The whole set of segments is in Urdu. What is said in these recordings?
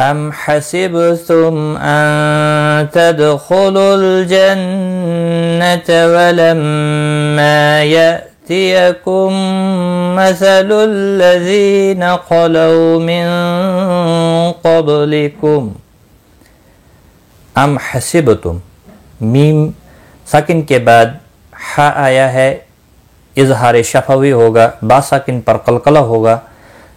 أم حسبتم أن تدخلوا الجنة ولما يأتيكم مثل الذين خلوا من قبلكم أم حسبتم میم ساکن کے بعد ہا آیا ہے، اظہار شفوی ہوگا، با ساکن پر قلقلہ ہوگا۔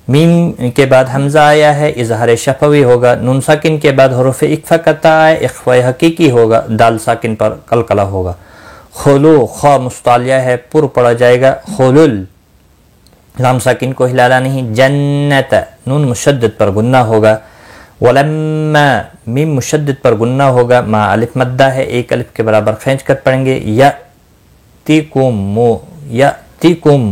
میم کے بعد حمزہ آیا ہے، اظہار شفوی ہوگا۔ نون ساکن کے بعد حروف اقفا کا تا ہے، اخفاء حقیقی ہوگا، دال ساکن پر قلقلہ ہوگا۔ خلو خا مستعلیہ ہے، پر پڑا جائے گا خلل، لام ساکن کو ہلانا نہیں۔ جنت نون مشدد پر گنہ ہوگا۔ ولما میم مشدد پر گنہ ہوگا، ما الف مدہ ہے، ایک الف کے برابر کھینچ کر پڑھیں گے۔ یأتیکم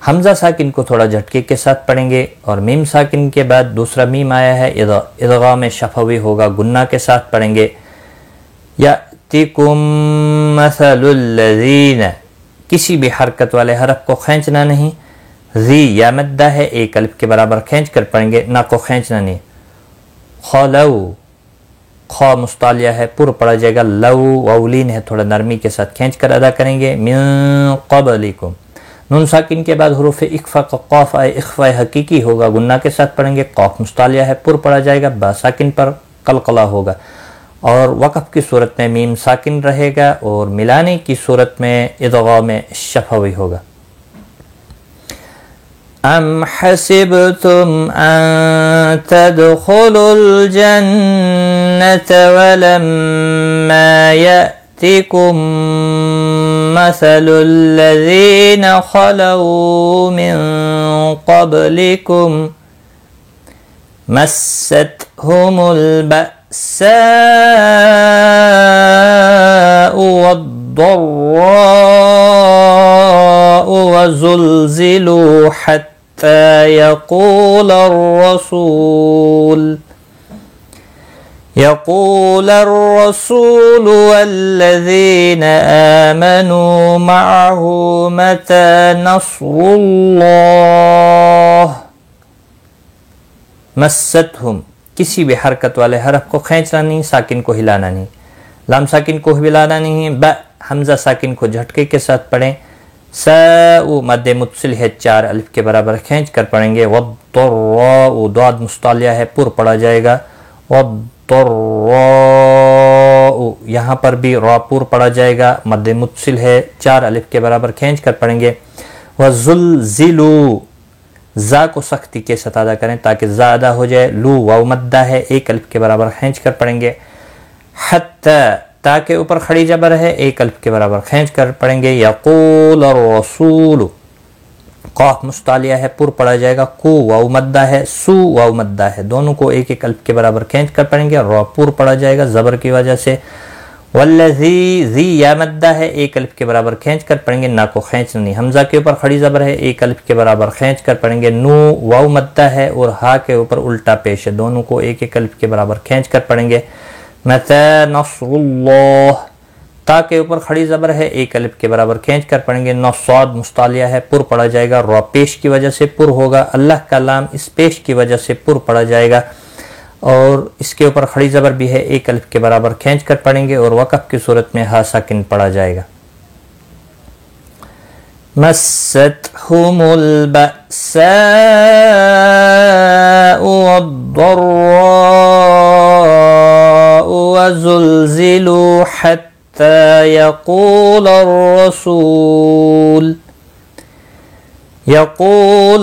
حمزہ ساکن کو تھوڑا جھٹکے کے ساتھ پڑھیں گے، اور میم ساکن کے بعد دوسرا میم آیا ہے، ادغام شفوی ہوگا، گنہ کے ساتھ پڑھیں گے۔ یأتیکم مثل الذین، کسی بھی حرکت والے حرف کو کھینچنا نہیں۔ ذی یا مدہ ہے، ایک الف کے برابر کھینچ کر پڑھیں گے، نہ کو کھینچنا نہیں۔ خلو خا مستعلیہ ہے، پر پڑا جائے گا۔ لو واولین ہے، تھوڑا نرمی کے ساتھ کھینچ کر ادا کریں گے۔ من قبلکم نون ساکن کے بعد حروف اقفا کا قاف آئے، اخفاء حقیقی ہوگا، گنہ کے ساتھ پڑھیں گے۔ قاف مستعلیہ ہے، پر پڑا جائے گا، با ساکن پر قلقلہ ہوگا، اور وقف کی صورت میں میم ساکن رہے گا، اور ملانے کی صورت میں ادغام شفوی ہوگا۔ ام حسبتم ان تدخلوا الجنة ولما يأتكم مثل الذين خلوا من قبلكم مستهم البأساء والضراء وزلزلوا حتى يقول الرسول والذين آمنوا معه متى نصر الله۔ مستهم کسی بھی حرکت والے حرف کو کھینچنا نہیں، ساکن کو ہلانا نہیں، لام ساکن کو ہلانا نہیں۔ ب حمزہ ساکن کو جھٹکے کے ساتھ پڑھیں۔ ساء مد متصل ہے، 4 الف کے برابر کھینچ کر پڑھیں گے۔ والضراء ضاد مستعلیہ ہے، پر پڑا جائے گا۔ والضراء یہاں پر بھی را پر پڑا جائے گا، مد متصل ہے، 4 الف کے برابر کھینچ کر پڑھیں گے۔ وزلزلوا زا کو سختی کے ساتھ ادا کریں تاکہ زا ادا ہو جائے۔ لو واو مدہ ہے، 1 الف کے برابر کھینچ کر پڑھیں گے۔ حتی تا کے اوپر کھڑی جبر ہے، 1 الف کے برابر کھینچ کر پڑھیں گے۔ یقول الرسول قاف مستعلیہ ہے، پر پڑا جائے گا۔ کو واو مدہ ہے، سو واو مدہ ہے، دونوں کو 1 الف کے برابر کھینچ کر پڑھیں گے۔ را پر پڑا جائے گا زبر کی وجہ سے۔ والذی ذی یا مدہ ہے، 1 الف کے برابر کھینچ کر پڑھیں گے، نہ کو کھینچنا نہیں۔ حمزہ کے اوپر کھڑی زبر ہے، 1 الف کے برابر کھینچ کر پڑھیں گے۔ نو واو مدہ ہے، اور ہا کے اوپر الٹا پیش ہے، دونوں کو 1 الف کے برابر کھینچ کر پڑھیں گے۔ متی نصر اللہ تا کے اوپر کھڑی زبر ہے، 1 الف کے برابر کھینچ کر پڑھیں گے۔ صاد مستعلیہ ہے، پر پڑا جائے گا، را پیش کی وجہ سے پر ہوگا، اللہ کا لام اس پیش کی وجہ سے پر پڑا جائے گا، اور اس کے اوپر کھڑی زبر بھی ہے، 1 الف کے برابر کھینچ کر پڑھیں گے، اور وقف کی صورت میں ہا ساکن پڑا جائے گا۔ مستهم البأساء والضراء وزلزلوا حتى يقول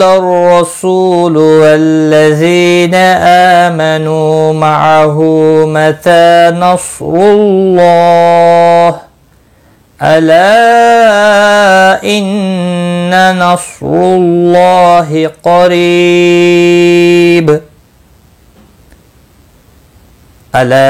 الرسول والذين آمنوا معه متى نصر الله ألا إن نصر الله قريب۔ الا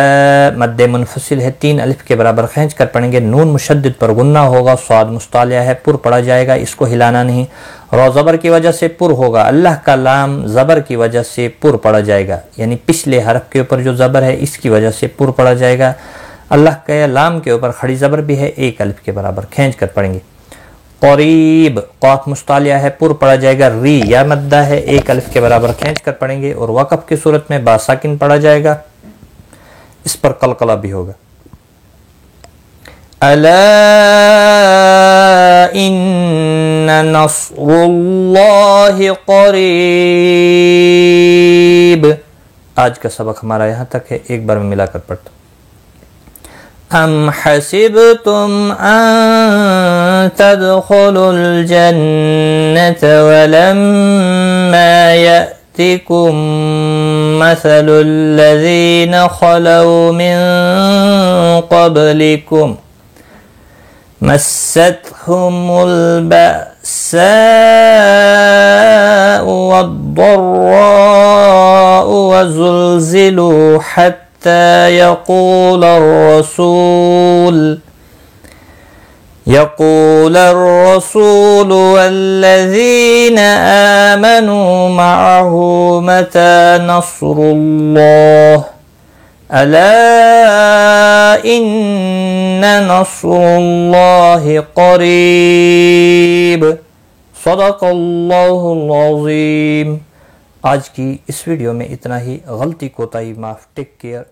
مد منفصل ہے، 3 الف کے برابر کھینچ کر پڑھیں گے، نون مشدد پر غنہ ہوگا، صاد مستعلیہ ہے، پر پڑھا جائے گا، اس کو ہلانا نہیں، رو زبر کی وجہ سے پر ہوگا، اللہ کا لام زبر کی وجہ سے پر پڑھا جائے گا، یعنی پچھلے حرف کے اوپر جو زبر ہے اس کی وجہ سے پر پڑھا جائے گا، اللہ کا لام کے اوپر کھڑی زبر بھی ہے، 1 الف کے برابر کھینچ کر پڑھیں گے۔ قریب قاف مستعلیہ ہے، پر پڑھا جائے گا، ری یا مدہ ہے، 1 الف کے برابر کھینچ کر پڑھیں گے، اور وقف کی صورت میں با ساکن پڑھا جائے گا، اس پر قلقلہ بھی ہوگا۔ الا ان نصر اللہ قریب۔ آج کا سبق ہمارا یہاں تک ہے، ایک بار میں ملا کر پڑھتا ہوں۔ ام حسبتم ان تدخلوا الجنة ولما يأتكم مثل الذين خلوا من قبلكم مستهم البأساء والضراء وزلزلوا حتى يقول الرسول والذين آمنوا معه متى نصر الله ألا إن نصر الله قريب صدق اللہ العظیم۔ آج کی اس ویڈیو میں اتنا ہی، غلطی کوتاہی معاف، ٹیک کیئر۔